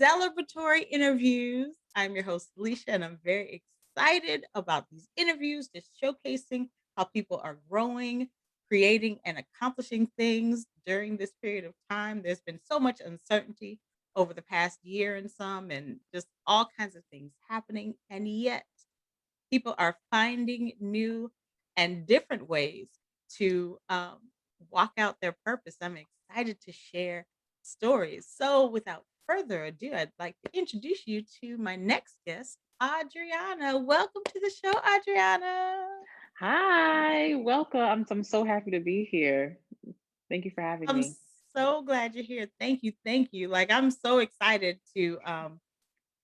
celebratory interviews. I'm your host, Alicia, and I'm very excited about these interviews, just showcasing how people are growing, creating, and accomplishing things during this period of time. There's been so much uncertainty over the past year and some, and just all kinds of things happening. And yet, people are finding new and different ways to walk out their purpose. I'm excited to share stories. So, without further ado, I'd like to introduce you to my next guest, Adriana. Welcome to the show, Adriana. Hi, welcome. I'm so happy to be here. Thank you for having I'm me. so glad you're here. Thank you. Thank you. Like, I'm so excited to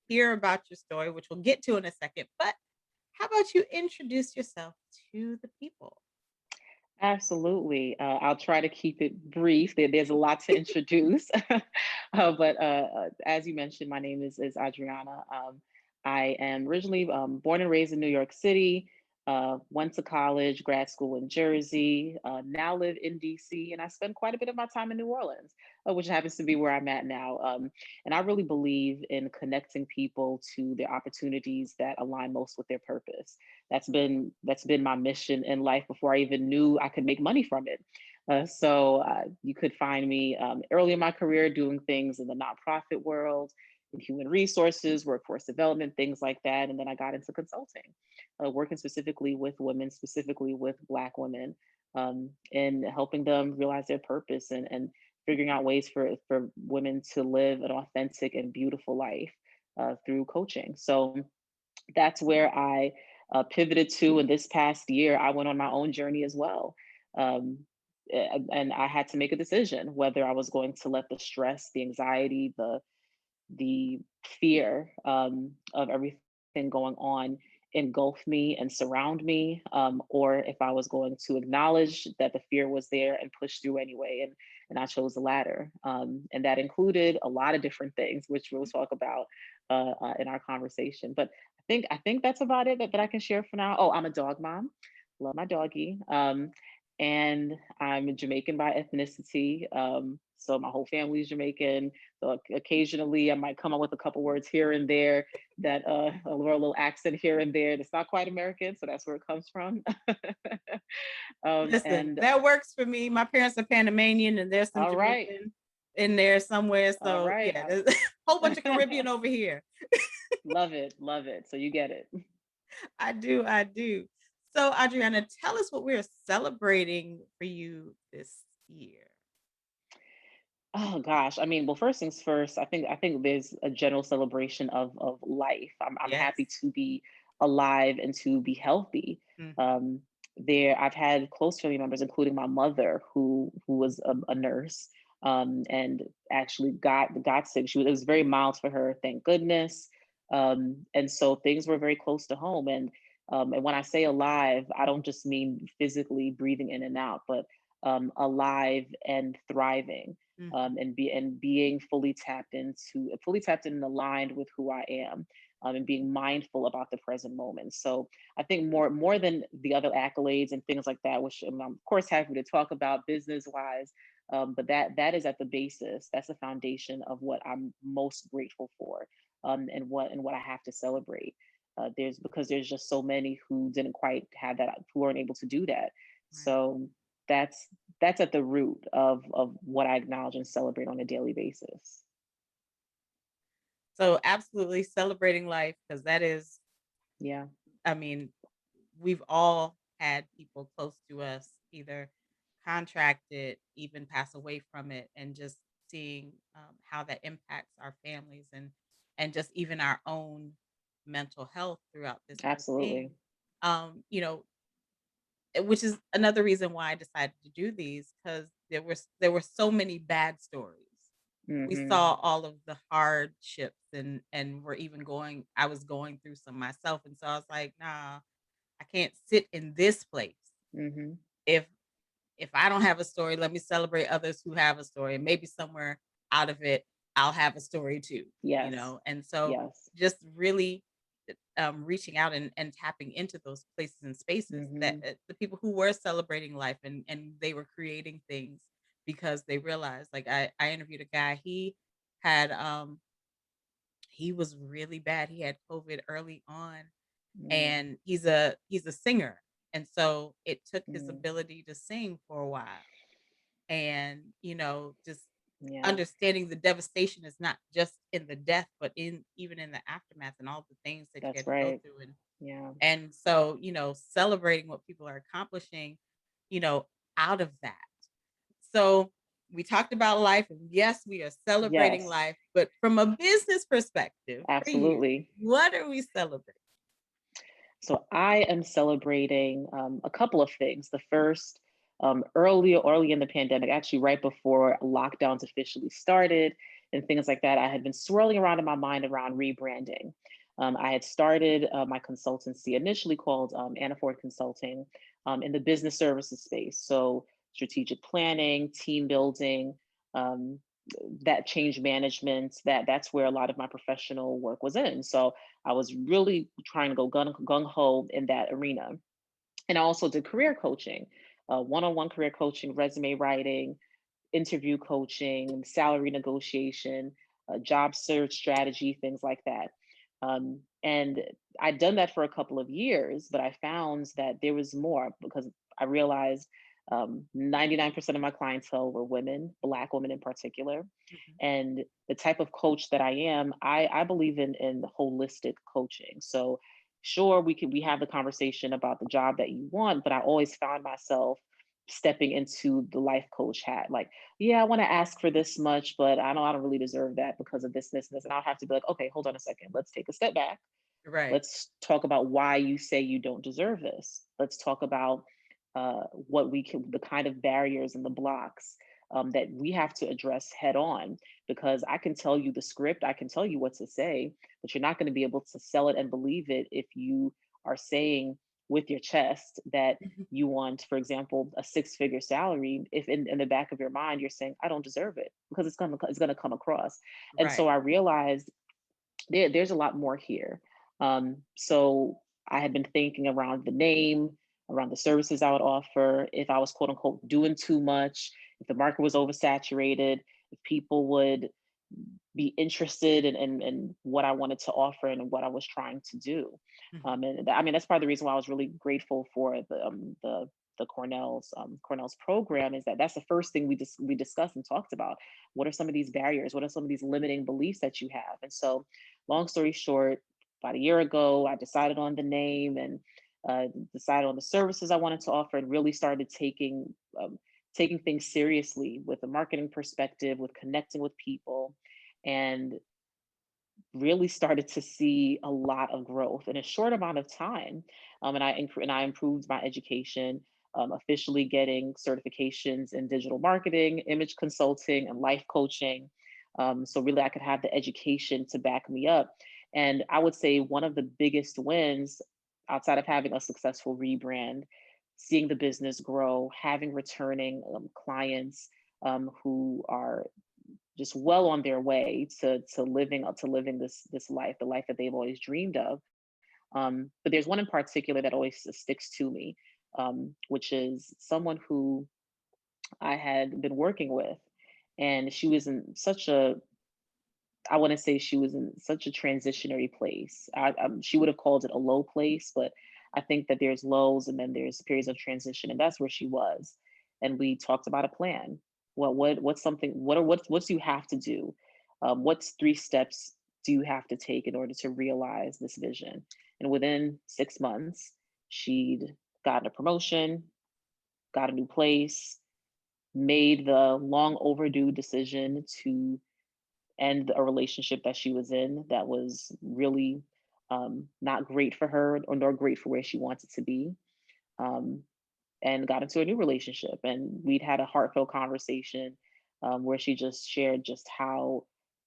hear about your story, which we'll get to in a second. But how about you introduce yourself to the people? Absolutely. I'll try to keep it brief. There's a lot to introduce. But as you mentioned, my name is Adriana. I am originally born and raised in New York City, went to college, grad school in Jersey, now live in DC, and I spend quite a bit of my time in New Orleans, which happens to be where I'm at now. And I really believe in connecting people to their opportunities that align most with their purpose. That's been my mission in life before I even knew I could make money from it. So you could find me early in my career doing things in the nonprofit world, in human resources, workforce development, things like that. And then I got into consulting, working specifically with women, specifically with Black women, and helping them realize their purpose and figuring out ways for women to live an authentic and beautiful life through coaching. So that's where I pivoted to. And this past year, I went on my own journey as well. Um, and I had to make a decision whether I was going to let the stress, the anxiety, the fear of everything going on engulf me and surround me, or if I was going to acknowledge that the fear was there and push through anyway. And I chose the latter, and that included a lot of different things, which we'll talk about in our conversation. But I think that's about it that I can share for now. Oh, I'm a dog mom, love my doggy. And I'm Jamaican by ethnicity. So my whole family is Jamaican. So occasionally I might come up with a couple words here and there that a little accent here and there. That's not quite American, so that's where it comes from. Listen, And that works for me. My parents are Panamanian and there's some all right, Jamaican in there somewhere. all So right. yeah, there's a whole bunch of Caribbean over here. Love it, love it. So you get it. I do. So Adriana, tell us what we're celebrating for you this year. Oh gosh, I mean, well, first things first, I think there's a general celebration of life. I'm happy Yes. to be alive and to be healthy. Mhm. Um, I've had close family members, including my mother, who was a nurse, and actually got sick. It was very mild for her, thank goodness. And so things were very close to home. And when I say alive, I don't just mean physically breathing in and out, but alive and thriving, Mhm. and being fully tapped in and aligned with who I am, and being mindful about the present moment. So I think more than the other accolades and things like that, which I'm of course happy to talk about business wise, but that is at the basis. That's the foundation of what I'm most grateful for, and what I have to celebrate. There's just so many who didn't quite have that, who weren't able to do that. Right. So that's that's at the root of what I acknowledge and celebrate on a daily basis. So absolutely celebrating life because that is, Yeah, I mean, we've all had people close to us either contracted, even pass away from it, and just seeing how that impacts our families and just even our own mental health throughout this whole absolutely. thing. You know, which is another reason why I decided to do these because there were so many bad stories. We Hmm. saw all of the hardships and we're even going. I was going through some myself, and so I was like, nah, I can't sit in this place. Hmm. If if I don't have a story, let me celebrate others who have a story, and maybe somewhere out of it, I'll have a story too, you Yes, know? And so yes. just really reaching out and tapping into those places and spaces that Hmm. the people who were celebrating life and they were creating things because they realized like I interviewed a guy, he had he was really bad. He had COVID early on, Mm, and he's a singer, and so it took his mm, ability to sing for a while. And, just yeah, understanding the devastation is not just in the death, but in even in the aftermath and all the things that you that's had to go right. through. And Yeah. and so, celebrating what people are accomplishing, you know, out of that. So we talked about life, and yes, we are celebrating Yes, life, but from a business perspective for you, absolutely. what are we celebrating? So I am celebrating a couple of things. The first, early in the pandemic, actually right before lockdowns officially started and things like that, I had been swirling around in my mind around rebranding. I had started my consultancy initially called Anna Ford Consulting in the business services space. So strategic planning, team building, um, that change management, that's where a lot of my professional work was in. So I was really trying to go gung ho in that arena. And I also did career coaching, one on one career coaching, resume writing, interview coaching, salary negotiation, job search strategy, things like that. And I'd done that for a couple of years, but I found that there was more because I realized 99% of my clientele were women, Black women in particular. Mhm. And the type of coach that I am, I believe in holistic coaching. So sure, we have the conversation about the job that you want, but I always found myself stepping into the life coach hat. Like, yeah, I want to ask for this much, but I know I don't really deserve that because of this. And I'll have to be like, okay, hold on a second. Let's take a step back. Right. Let's talk about why you say you don't deserve this. Let's talk about what we can, the kind of barriers and the blocks that we have to address head on. Because I can tell you the script, I can tell you what to say, but you're not going to be able to sell it and believe it if you are saying with your chest that you want, for example, a six-figure salary, if in the back of your mind you're saying, I don't deserve it, because it's gonna come across. And so Right. I realized there's a lot more here. So I had been thinking around the name, around the services I would offer, if I was quote unquote doing too much, if the market was oversaturated, if people would be interested in what I wanted to offer and what I was trying to do. Mhm. I mean, that's part of the reason why I was really grateful for the Cornell's program, is that that's the first thing we discussed and talked about. What are some of these barriers? What are some of these limiting beliefs that you have? And so, long story short, about a year ago, I decided on the name and decided on the services I wanted to offer, and really started taking things seriously with a marketing perspective, with connecting with people, and really started to see a lot of growth in a short amount of time. And I improved my education, officially getting certifications in digital marketing, image consulting, and life coaching. So really, I could have the education to back me up. And I would say one of the biggest wins, outside of having a successful rebrand, seeing the business grow, having returning clients who are just well on their way to living this life, the life that they've always dreamed of. But there's one in particular that always sticks to me, which is someone who I had been working with, and she was in such a, I want to say she was in such a transitionary place. She would have called it a low place, but I think that there's lows and then there's periods of transition, and that's where she was. And we talked about a plan. What's something? What do you have to do? What's 3 steps do you have to take in order to realize this vision? And within 6 months, she'd gotten a promotion, got a new place, made the long overdue decision to end a relationship that she was in that was really not great for her or nor great for where she wanted to be. Um, and got into a new relationship. And we'd had a heartfelt conversation where she just shared just how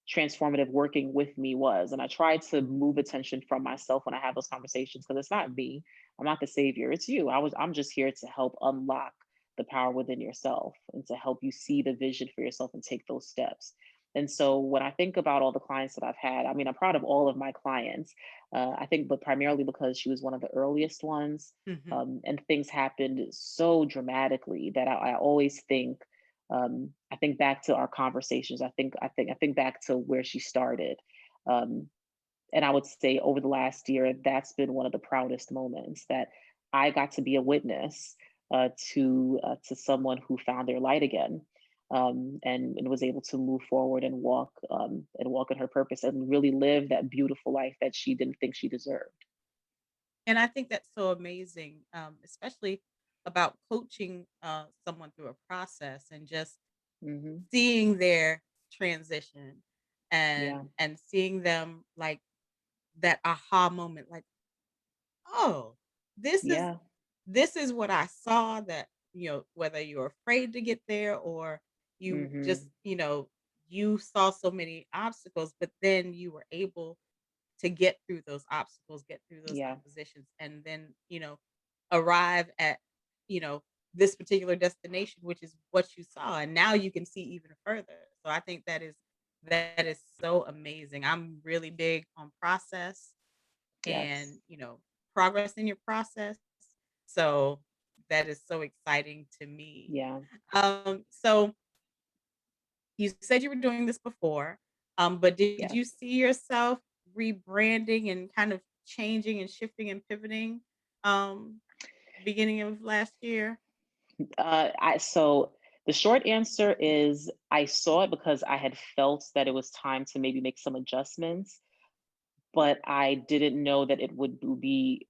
transformative working with me was. And I tried to move attention from myself when I have those conversations, because it's not me. I'm not the savior. It's you. I'm just here to help unlock the power within yourself and to help you see the vision for yourself and take those steps. And so when I think about all the clients that I've had, I mean, I'm proud of all of my clients. I think, but primarily because she was one of the earliest ones, Mhm. and things happened so dramatically that I always think, I think back to our conversations. I think back to where she started. And I would say over the last year, that's been one of the proudest moments that I got to be a witness to someone who found their light again, and was able to move forward and walk in her purpose and really live that beautiful life that she didn't think she deserved. And I think that's so amazing, especially about coaching someone through a process and just Hmm. seeing their transition Yeah, and seeing them like that aha moment, like, oh, this is yeah, this is what I saw that, whether you're afraid to get there or you just, hmm, you saw so many obstacles, but then you were able to get through those obstacles, get through those yeah, oppositions, and then, arrive at, you know, this particular destination, which is what you saw. And now you can see even further. So I think that is so amazing. I'm really big on process yes, and, progress in your process. So that is so exciting to me. yeah, So you said you were doing this before, but did you yes. see yourself rebranding and kind of changing and shifting and pivoting um, beginning of last year? So the short answer is I saw it because I had felt that it was time to maybe make some adjustments, but I didn't know that it would be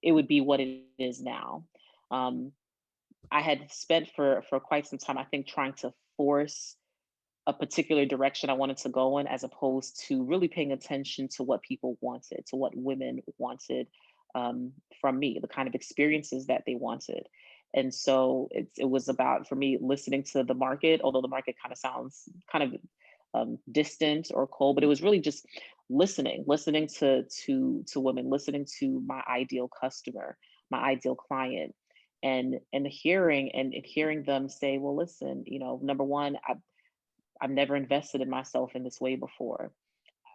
what it is now. Um, I had spent for quite some time, I think, trying to force a particular direction I wanted to go in, as opposed to really paying attention to what people wanted, to what women wanted from me, the kind of experiences that they wanted. And so it was about, for me, listening to the market, although the market kind of sounds kind of distant or cold, but it was really just listening to women, listening to my ideal customer, my ideal client, and hearing them say, well, listen, number one, I've never invested in myself in this way before.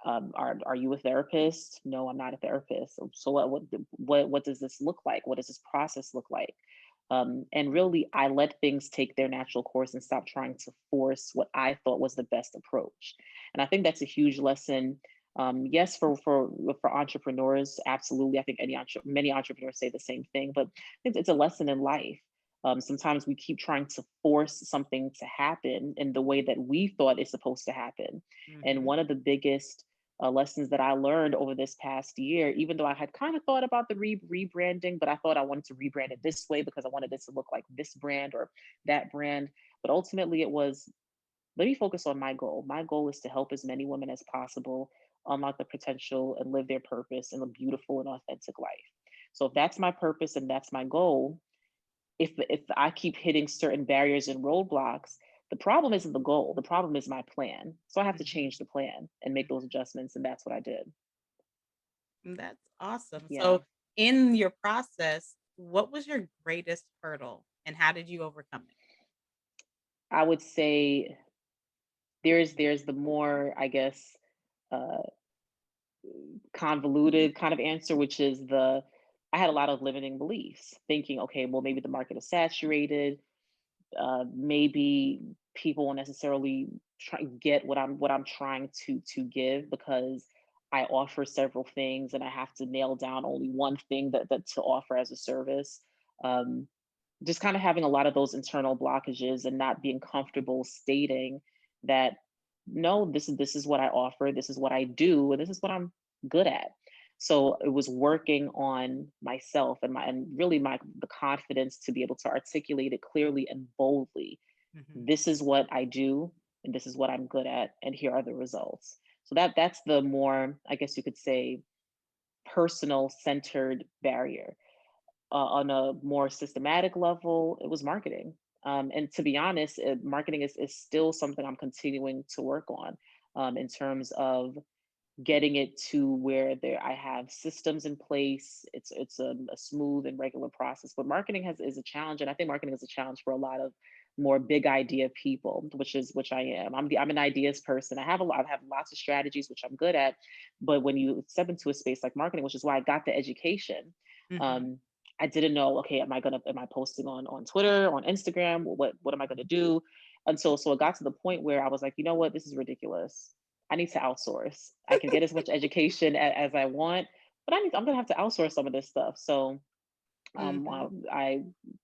Are you a therapist? No, I'm not a therapist. So what does this look like? What does this process look like? And really, I let things take their natural course and stop trying to force what I thought was the best approach. And I think that's a huge lesson. Yes, for entrepreneurs, absolutely. I think many entrepreneurs say the same thing, but it's a lesson in life. Sometimes we keep trying to force something to happen in the way that we thought it's supposed to happen. And Mhm. one of the biggest lessons that I learned over this past year, even though I had kind of thought about the rebranding, but I thought I wanted to rebrand it this way because I wanted it to look like this brand or that brand. But ultimately, it was, let me focus on my goal. My goal is to help as many women as possible unlock their potential and live their purpose in a beautiful and authentic life. So if that's my purpose and that's my goal, if I keep hitting certain barriers and roadblocks, the problem isn't the goal. The problem is my plan. So I have to Mhm. change the plan and make those Mhm. adjustments. And that's what I did. That's awesome. Yeah. So in your process, what was your greatest hurdle and how did you overcome it? I would say there's the more, I guess, uh, convoluted kind of answer, which is I had a lot of limiting beliefs, thinking, okay, well, maybe the market is saturated. Maybe people won't necessarily get what I'm trying to give, because I offer several things and I have to nail down only one thing that to offer as a service. Um, just kind of having a lot of those internal blockages and not being comfortable stating that, no, this is what I offer, this is what I do, and this is what I'm good at. So it was working on myself and really my the confidence to be able to articulate it clearly and boldly. Mhm. This is what I do, and this is what I'm good at, and here are the results. So that's the more, I guess you could say, personal centered barrier. On a more systematic level, it was marketing. And to be honest, marketing is still something I'm continuing to work on, in terms of getting it to where I have systems in place. It's a smooth and regular process. But marketing is a challenge, and I think marketing is a challenge for a lot of more big idea people, which I am. I'm an ideas person. I have lots of strategies, which I'm good at. But when you step into a space like marketing, which is why I got the education, Mhm. um, I didn't know. Okay, am I posting on Twitter, on Instagram? What am I gonna do? Until so it got to the point where I was like, you know what, this is ridiculous. I need to outsource. I can get as much education as I want, but I'm gonna have to outsource some of this stuff. So Mhm. I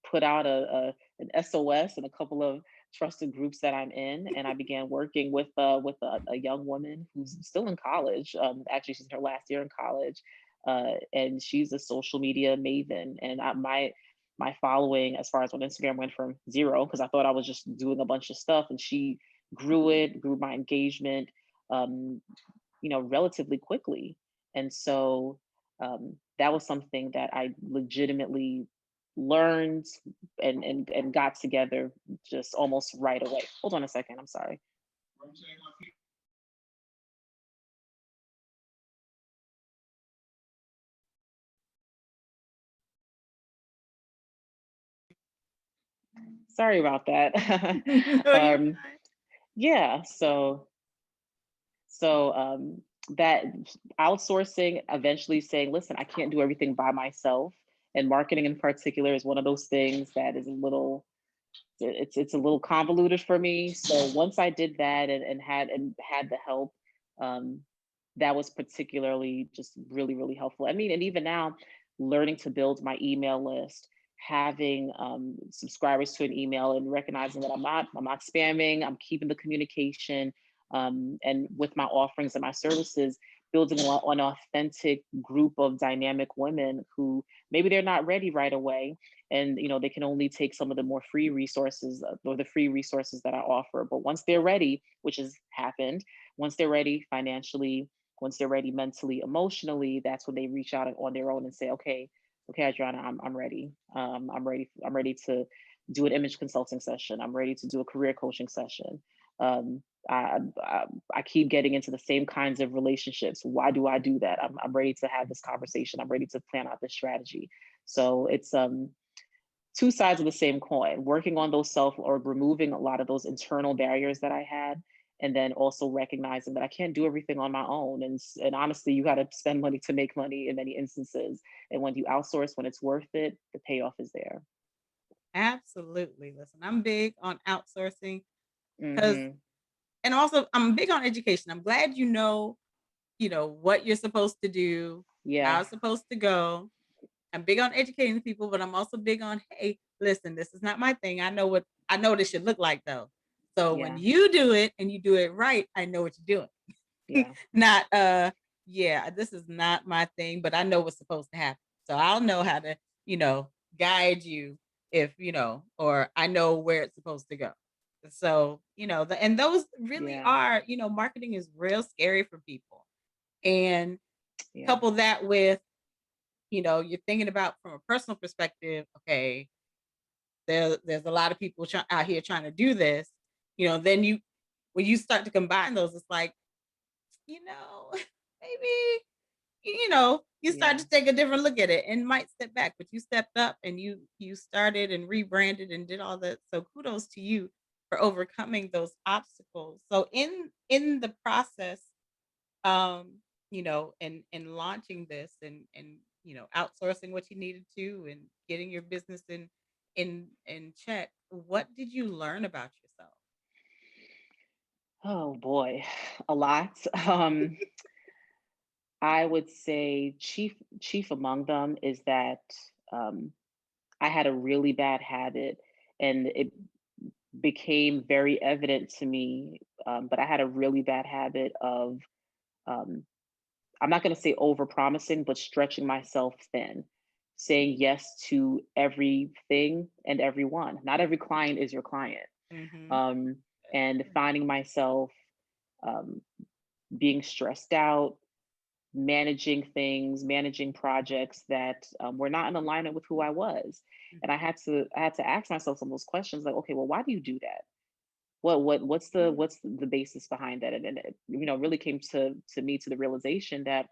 put out an SOS in a couple of trusted groups that I'm in, and I began working with a young woman who's still in college. Actually, she's in her last year in college, and she's a social media maven. And my following, as far as on Instagram, went from zero because I thought I was just doing a bunch of stuff, and she grew my engagement, um, relatively quickly. And so that was something that I legitimately learned and got together just almost right away. Hold on a second. I'm sorry. Sorry about that. No, you're um, fine. yeah. So that outsourcing, eventually saying, listen, I can't do everything by myself. And marketing in particular is one of those things that is it's a little convoluted for me. So once I did that and had the help, um, that was particularly just really, really helpful. I mean, and even now, learning to build my email list, having subscribers to an email, and recognizing that I'm not spamming, I'm keeping the communication, and with my offerings and my services, building an authentic group of dynamic women who maybe they're not ready right away, and they can only take some of the more free resources, or the free resources that I offer. But once they're ready, which has happened, once they're ready financially, once they're ready mentally, emotionally, that's when they reach out on their own and say, okay, Adriana, I'm ready. I'm ready to do an image consulting session. I'm ready to do a career coaching session. Um, I, I, I keep getting into the same kinds of relationships. Why do I do that? I'm ready to have this conversation. I'm ready to plan out this strategy. So it's two sides of the same coin, working on those self or removing a lot of those internal barriers that I had, and then also recognizing that I can't do everything on my own. And honestly, you got to spend money to make money in many instances. And when you outsource, when it's worth it, the payoff is there. Absolutely. Listen, I'm big on outsourcing because, Hmm. and also I'm big on education. I'm glad what you're supposed to do, how Yeah, it's supposed to go. I'm big on educating people, but I'm also big on, hey, listen, this is not my thing. I know what it should look like though. So when yeah, you do it and you do it right, I know what you're doing. yeah, Not yeah, this is not my thing, but I know what's supposed to happen. So I'll know how to, you know, guide you if, or I know where it's supposed to go. So, and those really yeah, are, marketing is real scary for people. And yeah, couple that with, you're thinking about from a personal perspective, okay, there's a lot of people out here trying to do this, then when you start to combine those, it's like, maybe, you start yeah, to take a different look at it and might step back, but you stepped up and you started and rebranded and did all that. So kudos to you for overcoming those obstacles. So in the process, and launching this and outsourcing what you needed to and getting your business in check, what did you learn about yourself? oh boy, a lot. I would say chief among them is that um, I had a really bad habit, and it became very evident to me. But I had a really bad habit of, um, I'm not going to say over promising, but stretching myself thin, saying yes to everything and everyone. Not every client is your client. Mhm. Um, That's and true. finding myself um, being stressed out, managing things, managing projects that were not in alignment with who I was. And Mhm. I had to ask myself some of those questions, like, okay, well, why do you do that? What's the basis behind that? And it, really came to me to the realization that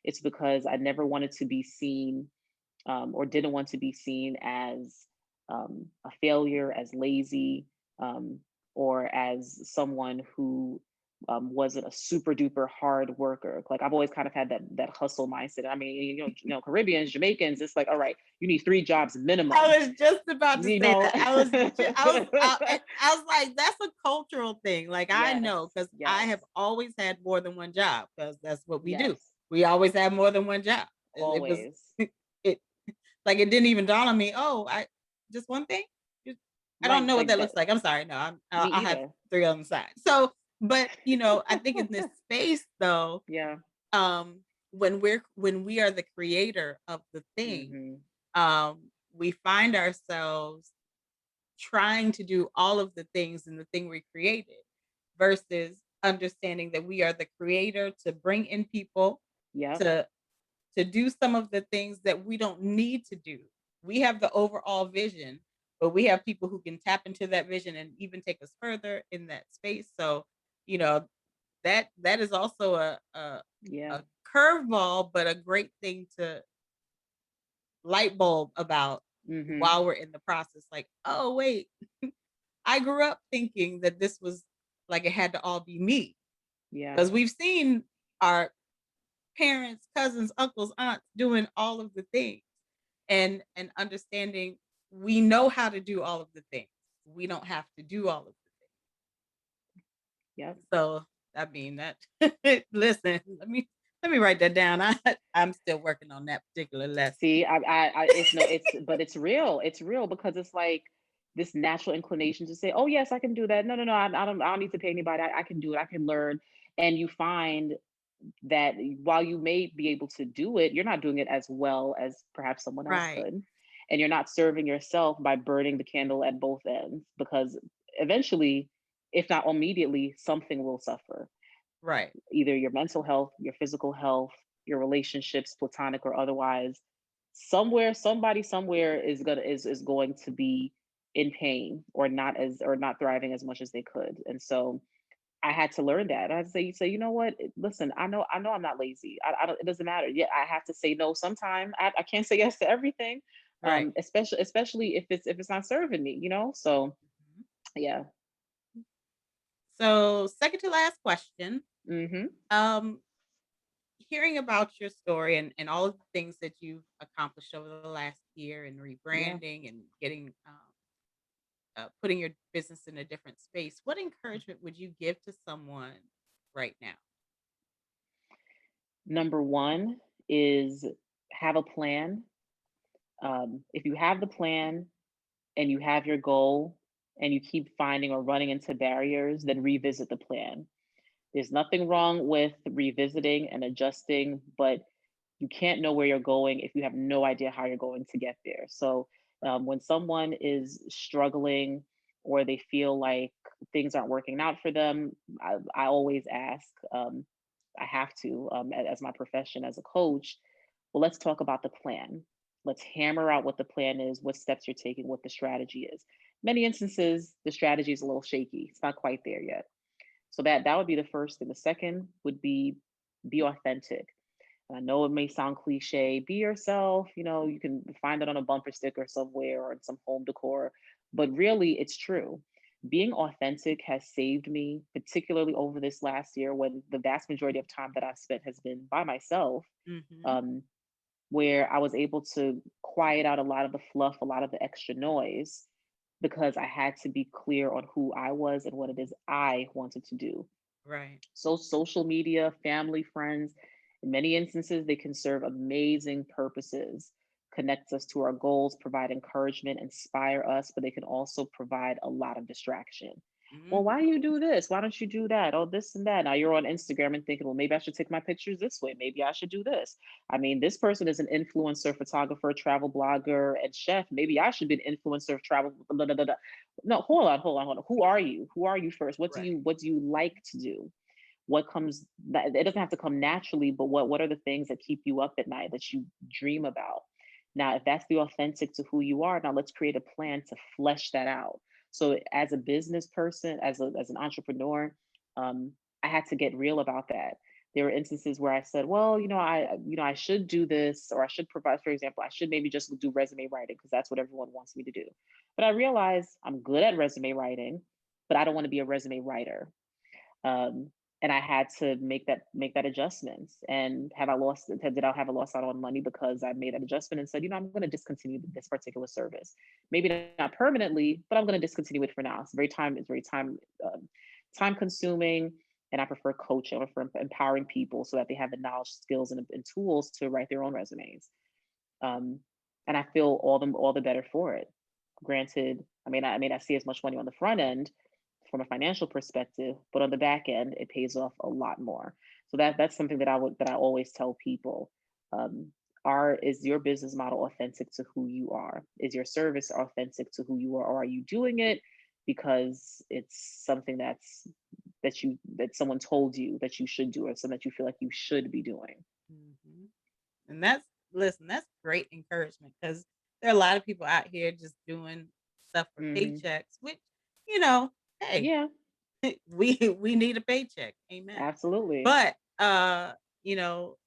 it's because I never wanted to be seen, or didn't want to be seen as a failure, as lazy, um, or as someone who wasn't a super duper hard worker. Like I've always kind of had that hustle mindset. I mean, Caribbeans, Jamaicans, it's like, all right, you need 3 jobs minimum. I was just about to You say know. that. I was like, that's a cultural thing. Like I Yes, know because I yes, have always had more than one job because that's what we do. yes, We always have more than one job. It was always. it like it didn't even dawn on me. Oh, I just one thing. Just- I don't Right. know what Like that that. looks like. I'm sorry. No, Me I'll have either. 3 on the side. So, but I think in this space though, Yeah. um, when we are the creator of the thing, Hmm. we find ourselves trying to do all of the things in the thing we created versus understanding that we are the creator to bring in people Yep. to do some of the things that we don't need to do. We have the overall vision, but we have people who can tap into that vision and even take us further in that space. So, you know, that is also Yeah. a curveball, but a great thing to light bulb about Hmm. while we're in the process. Like, oh wait, I grew up thinking that this was like it had to all be me Yeah. because we've seen our parents, cousins, uncles, aunts doing all of the things and understanding we know how to do all of the things. We don't have to do all of the Yep. things. So I mean that listen, let me write that down. I'm still working on that particular lesson. See, it's no, it's, but it's real. It's real because it's like this natural inclination to say, "Oh yes, I can do that." No, no, no, I don't need to pay anybody. I can do it. I can learn. And you find that while you may be able to do it, you're not doing it as well as perhaps someone else Right, could. And you're not serving yourself by burning the candle at both ends because eventually, if not immediately, something will suffer. right, Either your mental health, your physical health, your relationships, platonic or otherwise. Somewhere, somebody somewhere is going to be in pain or not thriving as much as they could. And so I had to learn that. I had to say, you know what? Listen, I know I'm not lazy. I don't. It doesn't matter. Yeah, I have to say no sometime. I can't say yes to everything, right. especially if it's not serving me. So Mhm. yeah. So second to last question. Hmm. Um, Hearing about your story and all of the things that you've accomplished over the last year and Yeah. rebranding and getting putting your business in a different space, what encouragement would you give to someone right now? Number one is have a plan. If you have the plan and you have your goal and you keep finding or running into barriers, then revisit the plan. There's nothing wrong with revisiting and adjusting, but you can't know where you're going if you have no idea how you're going to get there. So when someone is struggling or they feel like things aren't working out for them, I always ask, I have to, as my profession as a coach, well, let's talk about the plan. Let's hammer out what the plan is, what steps you're taking, what the strategy is. Many instances, the strategy is a little shaky. It's not quite there yet. So that would be the first thing. The second would be authentic. And I know it may sound cliche, be yourself, you can find it on a bumper sticker somewhere or in some home decor, but really it's true. Being authentic has saved me, particularly over this last year when the vast majority of time that I've spent has been by myself, Mhm. um, where I was able to quiet out a lot of the fluff, a lot of the extra noise, because I had to be clear on who I was and what it is I wanted to do. Right. So social media, family, friends, in many instances, they can serve amazing purposes, connect us to our goals, provide encouragement, inspire us, but they can also provide a lot of distraction. Well, why Mhm. do you do this? Why don't you do that? Oh, this and that. Now you're on Instagram and thinking, well, maybe I should take my pictures this way. Maybe I should do this. I mean, this person is an influencer, photographer, travel blogger, and chef. Maybe I should be an influencer of travel. Blah, blah, blah, blah. No, hold on. Who are you? Who are you first? Right. What do you like to do? What comes that it doesn't have to come naturally, but what are the things that keep you up at night that you dream about? Now if that's the authentic to who you are, now let's create a plan to flesh that out. So as a business person, as an entrepreneur, um, I had to get real about that. There were instances where I said, well, I should do this, or I should provide, for example, I should maybe just do resume writing because that's what everyone wants me to do. But I realized I'm good at resume writing, but I don't want to be a resume writer. um, and I had to make that adjustments. And did I have a loss out on money because I made that adjustment and said, I'm going to discontinue this particular service, maybe not permanently, but I'm going to discontinue it for now. It's very time consuming, and I prefer coaching. I prefer empowering people so that they have the knowledge, skills, and tools to write their own resumes. um, and I feel all the better for it. Granted, I may not see as much money on the front end from a financial perspective, but on the back end, it pays off a lot more. So that's something that I always tell people. Um, is your business model authentic to who you are? Is your service authentic to who you are, or are you doing it because it's something that someone told you that you should do, or something that you feel like you should be doing? Mhm. And that's great encouragement because there are a lot of people out here just doing stuff for Hmm. paychecks, which, you know, hey, Yeah, we need a paycheck. Amen. absolutely. But you know,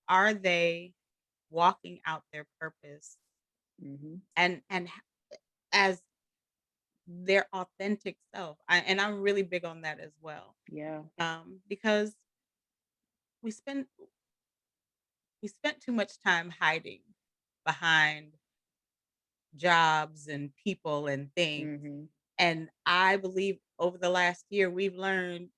are they walking out their purpose Hmm. as their authentic self? And I'm really big on that as well. Yeah. Because we spend we spent too much time hiding behind jobs and people and things. Hmm. And I believe over the last year we've learned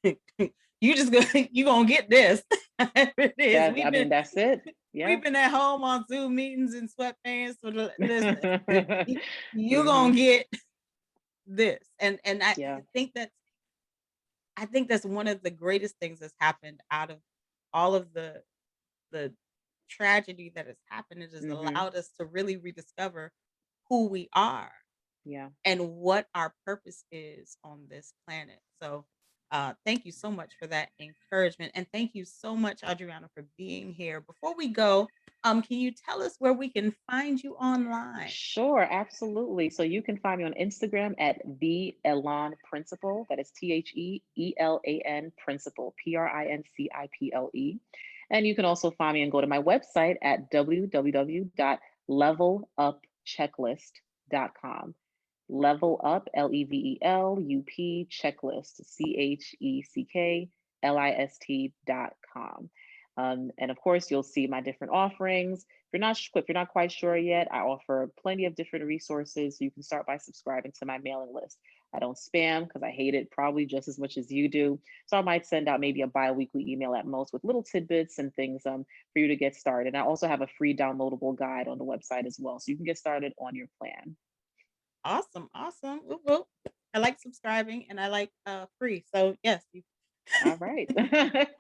you just gonna you gonna get this. Whatever it is. That's it. Yeah. We've been at home on Zoom meetings and sweatpants. So listen, you gonna Hmm. get this. And Yeah. I think that's one of the greatest things that's happened out of all of the tragedy that has happened. It has Hmm. allowed us to really rediscover who we are Yeah. and what our purpose is on this planet. So, thank you so much for that encouragement. And thank you so much, Adriana, for being here. Before we go, can you tell us where we can find you online? Sure, absolutely. So you can find me on Instagram at the Elan Principle. That is TheElan Principle, Principle. And you can also find me and go to my website at www.levelupchecklist.com. Level up, Levelup checklist, CHECKLIST.com. And of course, you'll see my different offerings. If you're not quite sure yet, I offer plenty of different resources. You can start by subscribing to my mailing list. I don't spam because I hate it probably just as much as you do. So I might send out maybe a bi-weekly email at most with little tidbits and things for you to get started. And I also have a free downloadable guide on the website as well. So you can get started on your plan. Awesome, awesome. Whoop, whoop. I like subscribing and I like free. So yes, you All right.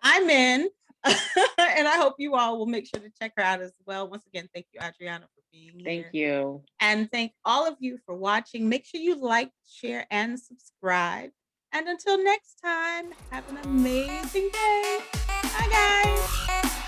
I'm in. And I hope you all will make sure to check her out as well. Once again, thank you, Adriana, for being Thank here. you. And thank all of you for watching. Make sure you like, share, and subscribe. And until next time, have an amazing day. Bye, guys.